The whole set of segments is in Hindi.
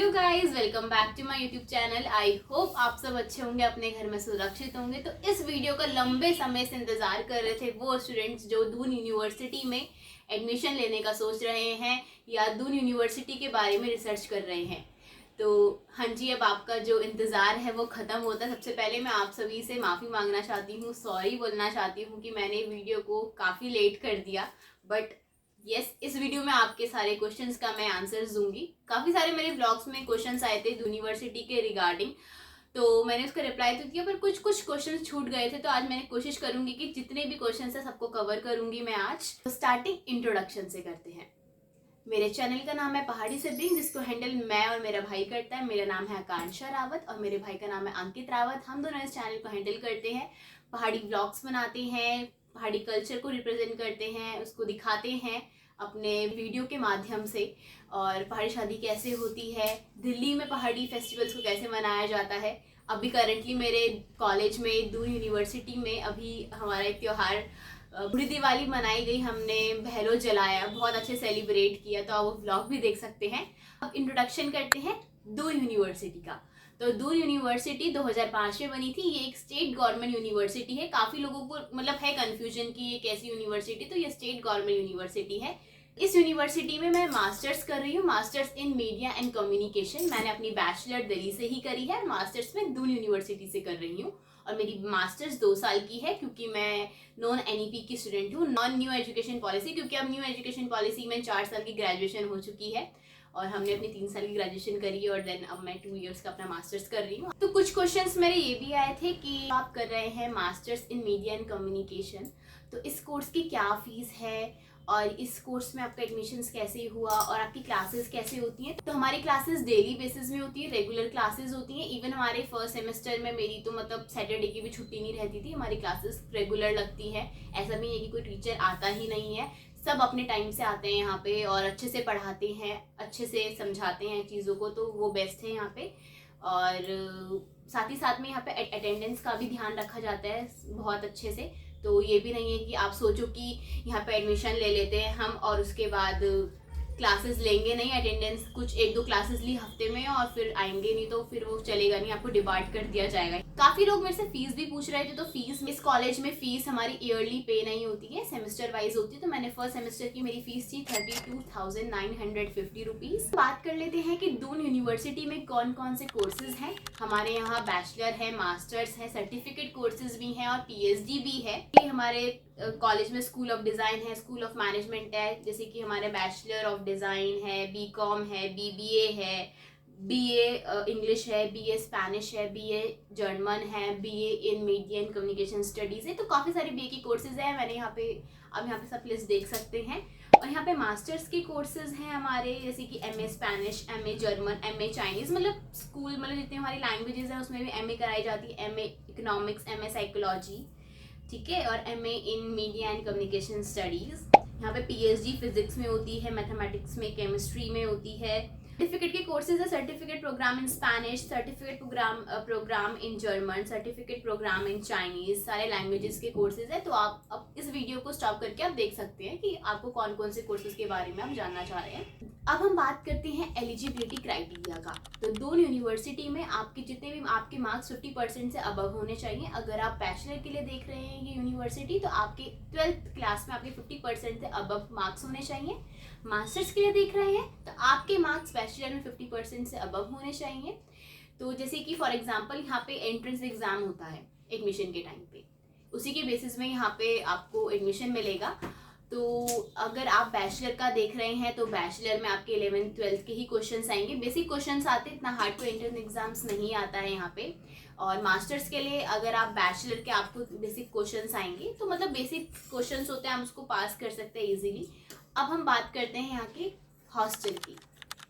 Hello guys, welcome back to my YouTube channel. I hope आप सब अच्छे होंगे, अपने घर में सुरक्षित होंगे। तो इस वीडियो का लंबे समय से इंतजार कर रहे थे वो स्टूडेंट्स जो दून यूनिवर्सिटी में एडमिशन लेने का सोच रहे हैं या दून यूनिवर्सिटी के बारे में रिसर्च कर रहे हैं। तो हाँ जी, अब आपका जो इंतज़ार है वो ख़त्म होता है। सबसे पहले मैं आप सभी से माफ़ी मांगना चाहती हूँ, सॉरी बोलना चाहती हूँ कि मैंने वीडियो को काफ़ी लेट कर दिया। बट यस, इस वीडियो में आपके सारे क्वेश्चंस का मैं आंसर्स दूंगी। काफ़ी सारे मेरे ब्लॉग्स में क्वेश्चंस आए थे यूनिवर्सिटी के रिगार्डिंग, तो मैंने उसका रिप्लाई तो दिया, पर कुछ कुछ क्वेश्चंस छूट गए थे। तो आज मैंने कोशिश करूंगी कि जितने भी क्वेश्चंस है सबको कवर करूंगी मैं आज। तो स्टार्टिंग इंट्रोडक्शन से करते हैं। मेरे चैनल का नाम है पहाड़ी सिबलिंग, जिसको हैंडल मैं और मेरा भाई करता है। मेरा नाम है आकांक्षा रावत और मेरे भाई का नाम है अंकित रावत। हम दोनों इस चैनल को हैंडल करते हैं। पहाड़ी ब्लॉग्स बनाते हैं, पहाड़ी कल्चर को रिप्रेजेंट करते हैं, उसको दिखाते हैं अपने वीडियो के माध्यम से। और पहाड़ी शादी कैसे होती है, दिल्ली में पहाड़ी फेस्टिवल्स को कैसे मनाया जाता है। अभी करंटली मेरे कॉलेज में दून यूनिवर्सिटी में अभी हमारा एक त्यौहार बुरी दिवाली मनाई गई। हमने बहलो जलाया, बहुत अच्छे सेलिब्रेट किया। तो आप वो व्लॉग भी देख सकते हैं। अब इंट्रोडक्शन करते हैं दून यूनिवर्सिटी का। तो दून यूनिवर्सिटी 2005 में बनी थी। ये एक स्टेट गवर्नमेंट यूनिवर्सिटी है। काफ़ी लोगों को मतलब है कन्फ्यूजन कि ये कैसी यूनिवर्सिटी। तो ये स्टेट गवर्नमेंट यूनिवर्सिटी है। इस यूनिवर्सिटी में मैं मास्टर्स कर रही हूँ, masters in media and communication. मैंने अपनी बैचलर दिल्ली से ही करी है, मास्टर्स में दून यूनिवर्सिटी से कर रही हूँ। और मेरी मास्टर्स 2 साल की है, क्योंकि मैं नॉन एनईपी की स्टूडेंट हूँ, नॉन न्यू एजुकेशन पॉलिसी। क्योंकि अब न्यू एजुकेशन पॉलिसी में 4 साल की ग्रेजुएशन हो चुकी है और हमने अपनी 3 साल की ग्रेजुएशन करी है और देन अब मैं 2 इयर्स का अपना मास्टर्स कर रही हूँ। तो कुछ क्वेश्चंस मेरे ये भी आए थे कि आप कर रहे हैं masters in media and communication, तो इस कोर्स की क्या फीस है और इस कोर्स में आपका एडमिशन्स कैसे हुआ और आपकी क्लासेस कैसे होती हैं। तो हमारी क्लासेस डेली बेसिस में होती है, रेगुलर क्लासेस होती हैं। इवन हमारे फर्स्ट सेमेस्टर में मेरी तो मतलब सैटरडे की भी छुट्टी नहीं रहती थी। हमारी क्लासेस रेगुलर लगती है। ऐसा भी है कि कोई टीचर आता ही नहीं है, सब अपने टाइम से आते हैं यहाँ पे और अच्छे से पढ़ाते हैं, अच्छे से समझाते हैं चीज़ों को। तो वो बेस्ट है यहाँ पे। और साथ ही साथ में यहाँ पे अटेंडेंस का भी ध्यान रखा जाता है बहुत अच्छे से। तो ये भी नहीं है कि आप सोचो कि यहाँ पे एडमिशन ले लेते हैं हम और उसके बाद क्लासेस लेंगे नहीं। अटेंडेंस कुछ 1-2 क्लासेस ली हफ्ते में और फिर आएंगे नहीं, तो फिर वो चलेगा नहीं, आपको डिबार्ट कर दिया जाएगा। काफ़ी लोग मेरे से फीस भी पूछ रहे थे। तो फीस, इस कॉलेज में फीस हमारी ईयरली पे नहीं होती है, सेमेस्टर वाइज होती है। तो मैंने फर्स्ट सेमेस्टर की मेरी फीस थी 32,950 रुपीज़। बात कर लेते हैं कि दून यूनिवर्सिटी में कौन कौन से कोर्सेज हैं। हमारे यहाँ बैचलर है, मास्टर्स है, सर्टिफिकेट कोर्सेज भी हैं और पीएचडी भी है। हमारे कॉलेज में स्कूल ऑफ डिज़ाइन है, स्कूल ऑफ मैनेजमेंट है, जैसे कि हमारे बैचलर ऑफ डिज़ाइन है, बीकॉम है, बीबीए है, बीए इंग्लिश है, बीए स्पेनिश है, बीए जर्मन है, BA in media and communication studies है। तो काफ़ी सारे बीए की कोर्सेज हैं। मैंने यहाँ पे सब लिस्ट देख सकते हैं। और यहाँ पे मास्टर्स के कोर्सेज हैं हमारे, जैसे कि MA Spanish, MA German, MA Chinese. मतलब स्कूल मतलब जितनी हमारी लैंग्वेजेस हैं उसमें भी एमए कराई जाती है। एमए इकोनॉमिक्स, एमए साइकोलॉजी, ठीक है, और MA in media and communication studies. यहाँ पे पीएचडी फिजिक्स में होती है, मैथमेटिक्स में, केमिस्ट्री में होती है। सर्टिफिकेट के कोर्सेज है, certificate program in Spanish, certificate program in German, certificate program in Chinese. सारे लैंग्वेजेस के कोर्सेज है। तो आप अब इस वीडियो को स्टॉप करके आप देख सकते हैं कि आपको कौन कौन से कोर्सेज के बारे में आप जानना चाह रहे हैं। अब हम बात करते हैं एलिजिबिलिटी क्राइटेरिया का। तो दून यूनिवर्सिटी में आपके जितने भी आपके मार्क्स 50% से अबव होने चाहिए। अगर आप बैचलर के लिए देख रहे हैं ये यूनिवर्सिटी, तो आपके 12th क्लास में आपके 50% से अबव मार्क्स होने चाहिए। मास्टर्स के लिए देख रहे हैं तो आपके मार्क्स बैचलर में 50% से अबव होने चाहिए। तो जैसे कि फॉर एग्जांपल यहाँ पे एंट्रेंस एग्जाम होता है एडमिशन के टाइम पे, उसी के बेसिस में यहाँ पे आपको एडमिशन मिलेगा। तो अगर आप बैचलर का देख रहे हैं तो बैचलर में आपके 11th 12th के ही क्वेश्चंस आएंगे, बेसिक क्वेश्चंस आते हैं, इतना हार्ड कोई एंट्रेंस एग्जाम्स नहीं आता है यहाँ पे। और मास्टर्स के लिए अगर आप बैचलर के आपको बेसिक क्वेश्चंस आएंगे, तो मतलब बेसिक क्वेश्चंस होते हैं, हम उसको पास कर सकते हैं इजीली। अब हम बात करते हैं यहाँ के हॉस्टल की।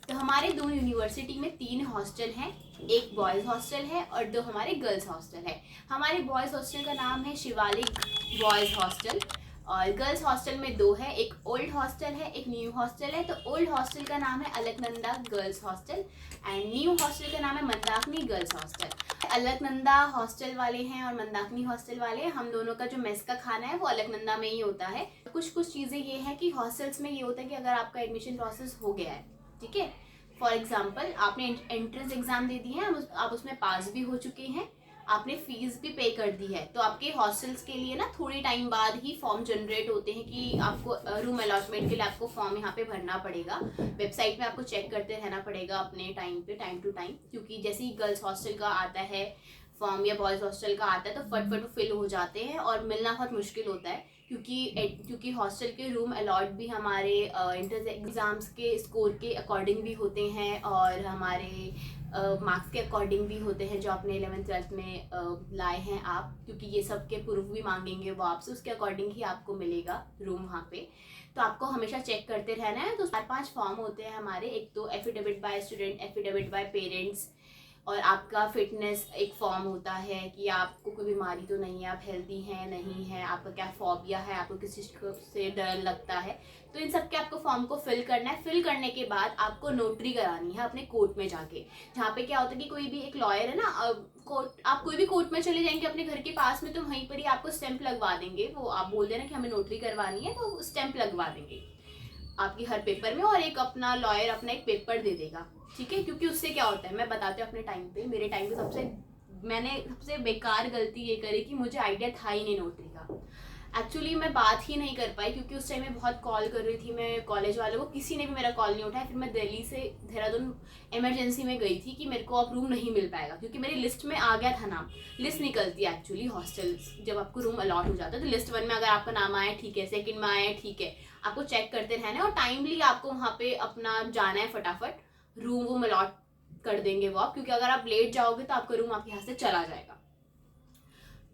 तो हमारे दून यूनिवर्सिटी में 3 हॉस्टल हैं, एक बॉयज़ हॉस्टल है और 2 हमारे गर्ल्स हॉस्टल है। हमारे बॉयज़ हॉस्टल का नाम है शिवालिक बॉयज़ हॉस्टल और गर्ल्स हॉस्टल में 2 है, एक ओल्ड हॉस्टल है, एक न्यू हॉस्टल है। तो ओल्ड हॉस्टल का नाम है Alaknanda girls hostel and new hostel का नाम है Mandakini girls hostel. Alaknanda hostel वाले हैं और मंदाकिनी हॉस्टल वाले हैं, हम दोनों का जो मेस का खाना है वो अलकनंदा में ही होता है। कुछ चीज़ें ये हैं कि हॉस्टल्स में ये होता है कि अगर आपका एडमिशन प्रोसेस हो गया है, ठीक है, फॉर एग्जाम्पल आपने एंट्रेंस एग्जाम दे दिए हैं, आप उसमें पास भी हो चुके हैं, आपने फीस भी पे कर दी है, तो आपके हॉस्टल्स के लिए ना थोड़ी टाइम बाद ही फॉर्म जनरेट होते हैं कि आपको रूम अलॉटमेंट के लिए आपको फॉर्म यहाँ पे भरना पड़ेगा। वेबसाइट में आपको चेक करते रहना पड़ेगा अपने टाइम पे, टाइम टू टाइम, क्योंकि जैसे ही गर्ल्स हॉस्टल का आता है फॉर्म या बॉयज़ हॉस्टल का आता है तो फट फिल हो जाते हैं और मिलना बहुत मुश्किल होता है, क्योंकि हॉस्टल के रूम अलॉट भी हमारे एंट्रेंस एग्ज़ाम्स के स्कोर के अकॉर्डिंग भी होते हैं और हमारे मार्क्स के अकॉर्डिंग भी होते हैं जो आपने 11th-12th में लाए हैं आप, क्योंकि ये सब के प्रूफ भी मांगेंगे वो आपसे, उसके अकॉर्डिंग ही आपको मिलेगा रूम वहाँ पे। तो आपको हमेशा चेक करते रहना है। तो 4-5 फॉर्म होते हैं हमारे, एक तो affidavit by student, affidavit by parents, और आपका फिटनेस एक फॉर्म होता है कि आपको कोई बीमारी तो नहीं है, आप हेल्दी हैं नहीं है, आपका क्या फोबिया है, आपको किसी से डर लगता है, तो इन सब के आपको फॉर्म को फिल करना है। फिल करने के बाद आपको नोटरी करानी है अपने कोर्ट में जाके, जहाँ पे क्या होता है कि कोई भी एक लॉयर है ना, कोर्ट, आप कोई भी कोर्ट में चले जाएंगे अपने घर के पास में, तो वहीं पर ही आपको स्टैंप लगवा देंगे, वो आप बोल देना कि हमें नोटरी करवानी है तो स्टैंप लगवा देंगे आपकी हर पेपर में, और एक अपना लॉयर अपना एक पेपर दे देगा, ठीक है। क्योंकि उससे क्या होता है मैं बताती हूँ अपने टाइम पे, मेरे टाइम पे मैंने सबसे बेकार गलती ये करी कि मुझे आइडिया था ही नहीं नोटरी का। एक्चुअली मैं बात ही नहीं कर पाई क्योंकि उस टाइम में बहुत कॉल कर रही थी मैं कॉलेज वालों को, किसी ने भी मेरा कॉल नहीं उठाया। फिर मैं दिल्ली से देहरादून इमरजेंसी में गई थी कि मेरे को अब रूम नहीं मिल पाएगा, क्योंकि मेरी लिस्ट में आ गया था नाम। लिस्ट निकलती है एक्चुअली हॉस्टल्स जब आपको रूम अलॉट हो जाता है, तो लिस्ट 1 में अगर आपका नाम आया ठीक है, सेकंड में आया ठीक है, आपको चेक करते रहना है और टाइमली आपको वहाँ पे अपना जाना है, फटाफट रूम अलॉट कर देंगे वो आप, क्योंकि अगर आप लेट जाओगे तो आपका रूम आपके यहाँ से चला जाएगा।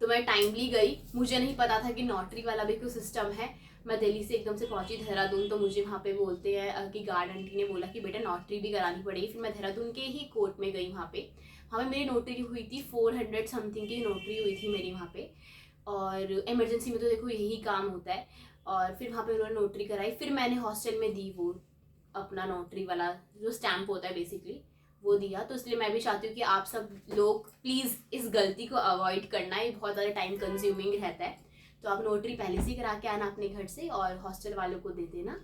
तो मैं टाइमली गई, मुझे नहीं पता था कि नोटरी वाला भी कोई सिस्टम है। मैं दिल्ली से एकदम से पहुंची देहरादून, तो मुझे वहाँ पे बोलते हैं कि गार्ड आंटी ने बोला कि बेटा नोटरी भी करानी पड़ेगी। फिर मैं देहरादून के ही कोर्ट में गई, वहाँ पे मेरी नोटरी हुई थी, 400 समथिंग की नोटरी हुई थी मेरी वहाँ पे। और इमरजेंसी में तो देखो यही काम होता है। और फिर वहाँ पे उन्होंने नोटरी कराई, फिर मैंने हॉस्टल में दी वो अपना नोटरी वाला जो स्टैम्प होता है बेसिकली, वो दिया। तो इसलिए मैं भी चाहती हूँ कि आप सब लोग प्लीज़ इस गलती को अवॉइड करना, ये बहुत ज़्यादा टाइम कंज्यूमिंग रहता है। तो आप नोटरी पहले से ही करा के आना अपने घर से और हॉस्टल वालों को दे देना।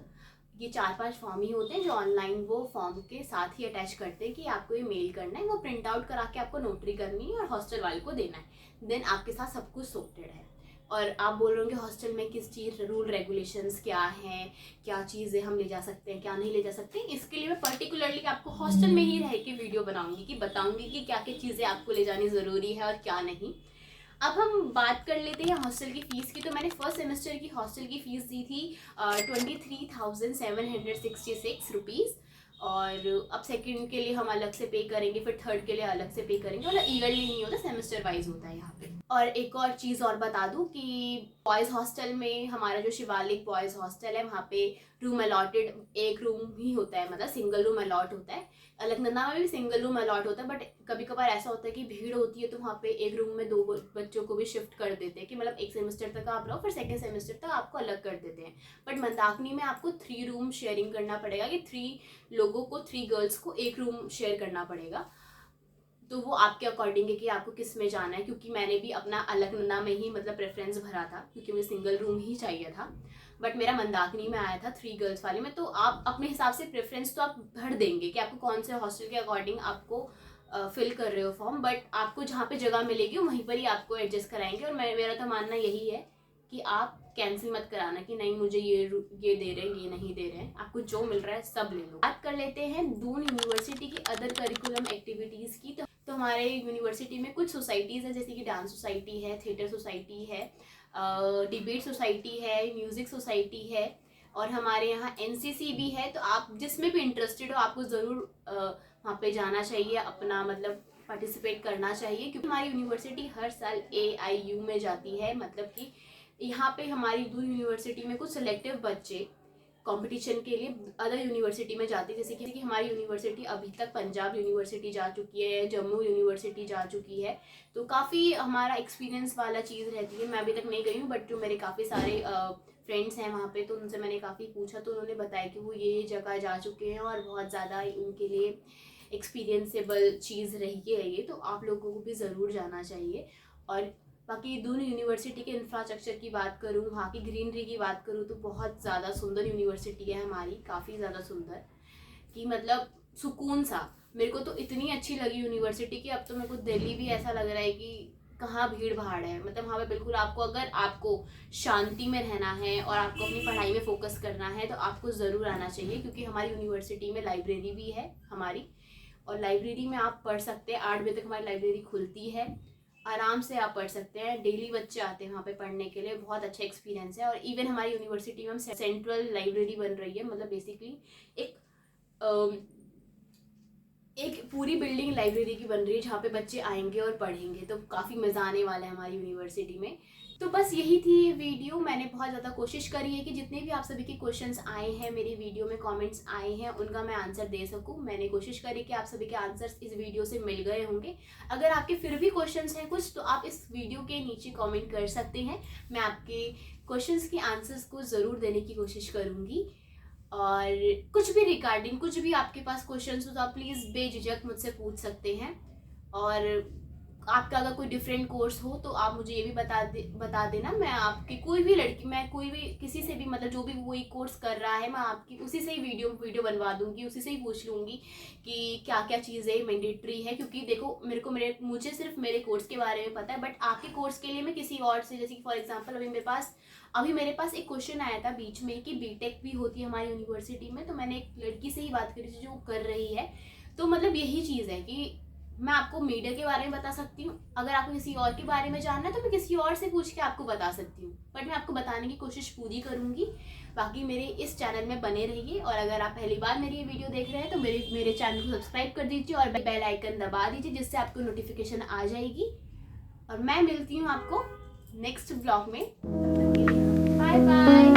ये 4-5 फॉर्म ही होते हैं जो ऑनलाइन वो फॉर्म के साथ ही अटैच करते हैं कि आपको ये मेल करना है, वो प्रिंट आउट करा के आपको नोटरी करनी है और हॉस्टल वाले को देना है। देन आपके साथ सब कुछ सॉर्टेड है। और आप बोल रहे हो कि हॉस्टल में किस चीज़ रूल रेगुलेशंस क्या हैं, क्या चीज़ें हम ले जा सकते हैं क्या नहीं ले जा सकते, इसके लिए मैं पर्टिकुलरली आपको हॉस्टल में ही रह के वीडियो बनाऊंगी कि बताऊंगी कि क्या क्या चीज़ें आपको ले जानी ज़रूरी है और क्या नहीं। अब हम बात कर लेते हैं हॉस्टल की फ़ीस की। तो मैंने फर्स्ट सेमेस्टर की हॉस्टल की फ़ीस दी थी 23,766 रुपीज़। और अब सेकंड के लिए हम अलग से पे करेंगे, फिर थर्ड के लिए अलग से पे करेंगे, मतलब ईयरली नहीं होता, सेमेस्टर वाइज होता है यहाँ पे। और एक और चीज़ और बता दूँ कि बॉयज़ हॉस्टल में हमारा जो शिवालिक बॉयज़ हॉस्टल है वहाँ पे रूम अलॉटेड एक रूम ही होता है, मतलब सिंगल रूम अलॉट होता है। अलकनंदा में भी सिंगल रूम अलॉट होता है, बट कभी कभार ऐसा होता है कि भीड़ होती है तो वहाँ पे एक रूम में 2 बच्चों को भी शिफ्ट कर देते हैं कि मतलब एक सेमेस्टर तक आप रहो, फिर सेकेंड सेमेस्टर तक आपको अलग कर देते हैं। बट मंदाकिनी में आपको 3 रूम शेयरिंग करना पड़ेगा, कि 3 लोगों को, 3 गर्ल्स को एक रूम शेयर करना पड़ेगा। तो वो आपके अकॉर्डिंग है कि आपको किस में जाना है, क्योंकि मैंने भी अपना अलकनंदा में ही मतलब प्रेफरेंस भरा था क्योंकि मुझे सिंगल रूम ही चाहिए था। बट मेरा मंदाकिनी में आया था 3 गर्ल्स वाले में। तो आप अपने हिसाब से प्रेफरेंस तो आप भर देंगे कि आपको कौन से हॉस्टल के अकॉर्डिंग आपको फिल कर रहे हो फॉर्म, बट आपको जहाँ पे जगह मिलेगी वहीं पर ही आपको एडजस्ट कराएंगे। और मेरा तो मानना यही है कि आप कैंसिल मत कराना कि नहीं मुझे ये दे रहे हैं ये नहीं दे रहे हैं, आपको जो मिल रहा है सब ले लो। बात कर लेते हैं दून यूनिवर्सिटी की अदर करिकुलम एक्टिविटीज़ की। तो हमारे यूनिवर्सिटी में कुछ सोसाइटीज़ है, जैसे कि डांस सोसाइटी है, थिएटर सोसाइटी है, डिबेट सोसाइटी है, म्यूज़िक सोसाइटी है, और हमारे यहाँ एनसीसी भी है। तो आप जिसमें भी इंटरेस्टेड हो आपको ज़रूर वहाँ पे जाना चाहिए, अपना मतलब पार्टिसिपेट करना चाहिए, क्योंकि हमारी यूनिवर्सिटी हर साल AIU में जाती है। मतलब कि यहाँ पे हमारी दून यूनिवर्सिटी में कुछ सिलेक्टिव बच्चे कंपटीशन के लिए अदर यूनिवर्सिटी में जाती है। जैसे कि हमारी यूनिवर्सिटी अभी तक पंजाब यूनिवर्सिटी जा चुकी है, जम्मू यूनिवर्सिटी जा चुकी है, तो काफ़ी हमारा एक्सपीरियंस वाला चीज़ रहती है। मैं अभी तक नहीं गई हूँ, बट जो मेरे काफ़ी सारे फ्रेंड्स हैं वहाँ पे, तो उनसे मैंने काफ़ी पूछा तो उन्होंने बताया कि वो ये जगह जा चुके हैं और बहुत ज़्यादा उनके लिए एक्सपीरियंसेबल चीज़ रही है ये। तो आप लोगों को भी ज़रूर जाना चाहिए। और बाकी दून यूनिवर्सिटी के इंफ्रास्ट्रक्चर की बात करूँ, वहाँ की ग्रीनरी की बात करूँ, तो बहुत ज़्यादा सुंदर यूनिवर्सिटी है हमारी, काफ़ी ज़्यादा सुंदर, कि मतलब सुकून सा। मेरे को तो इतनी अच्छी लगी यूनिवर्सिटी की, अब तो मेरे को दिल्ली भी ऐसा लग रहा है कि कहाँ भीड़ भाड़ है। मतलब वहाँ पे बिल्कुल आपको, अगर आपको शांति में रहना है और आपको अपनी पढ़ाई में फोकस करना है तो आपको ज़रूर आना चाहिए, क्योंकि हमारी यूनिवर्सिटी में लाइब्रेरी भी है हमारी, और लाइब्रेरी में आप पढ़ सकते हैं। 8 बजे तक हमारी लाइब्रेरी खुलती है, आराम से आप पढ़ सकते हैं। डेली बच्चे आते हैं वहाँ पे पढ़ने के लिए, बहुत अच्छा एक्सपीरियंस है। और इवन हमारी यूनिवर्सिटी में हम सेंट्रल लाइब्रेरी बन रही है, मतलब बेसिकली एक पूरी बिल्डिंग लाइब्रेरी की बन रही है जहाँ पे बच्चे आएंगे और पढ़ेंगे, तो काफ़ी मज़ा आने वाला है हमारी यूनिवर्सिटी में। तो बस यही थी ये वीडियो। मैंने बहुत ज़्यादा कोशिश करी है कि जितने भी आप सभी के क्वेश्चंस आए हैं मेरी वीडियो में, कमेंट्स आए हैं, उनका मैं आंसर दे सकूं। मैंने कोशिश करी कि आप सभी के आंसर्स इस वीडियो से मिल गए होंगे। अगर आपके फिर भी क्वेश्चंस हैं कुछ, तो आप इस वीडियो के नीचे कमेंट कर सकते हैं। मैं आपके क्वेश्चंस के आंसर्स को ज़रूर देने की कोशिश करूँगी। और कुछ भी रिगार्डिंग, कुछ भी आपके पास क्वेश्चंस हो तो आप प्लीज़ बेझिझक मुझसे पूछ सकते हैं। और आपका अगर कोई डिफरेंट कोर्स हो तो आप मुझे ये भी बता देना। मैं आपकी कोई भी लड़की, मैं कोई भी किसी से भी, मतलब जो भी वही कोर्स कर रहा है, मैं आपकी उसी से ही वीडियो बनवा दूंगी, उसी से ही पूछ लूँगी कि क्या क्या चीज़ें मैंडेटरी है। क्योंकि देखो मुझे सिर्फ मेरे कोर्स के बारे में पता है, बट आपके कोर्स के लिए मैं किसी और से, जैसे कि फॉर एग्जाम्पल अभी मेरे पास एक क्वेश्चन आया था बीच में कि बीटेक भी होती है हमारी यूनिवर्सिटी में, तो मैंने एक लड़की से ही बात करी थी जो कर रही है। तो मतलब यही चीज़ है कि मैं आपको मीडिया के बारे में बता सकती हूँ, अगर आपको किसी और के बारे में जानना है तो मैं किसी और से पूछ के आपको बता सकती हूँ, बट मैं आपको बताने की कोशिश पूरी करूँगी। बाकी मेरे इस चैनल में बने रहिए, और अगर आप पहली बार मेरी ये वीडियो देख रहे हैं तो मेरे चैनल को सब्सक्राइब कर दीजिए और बेल आइकन दबा दीजिए, जिससे आपको नोटिफिकेशन आ जाएगी। और मैं मिलती हूँ आपको नेक्स्ट ब्लॉग में। Bye bye.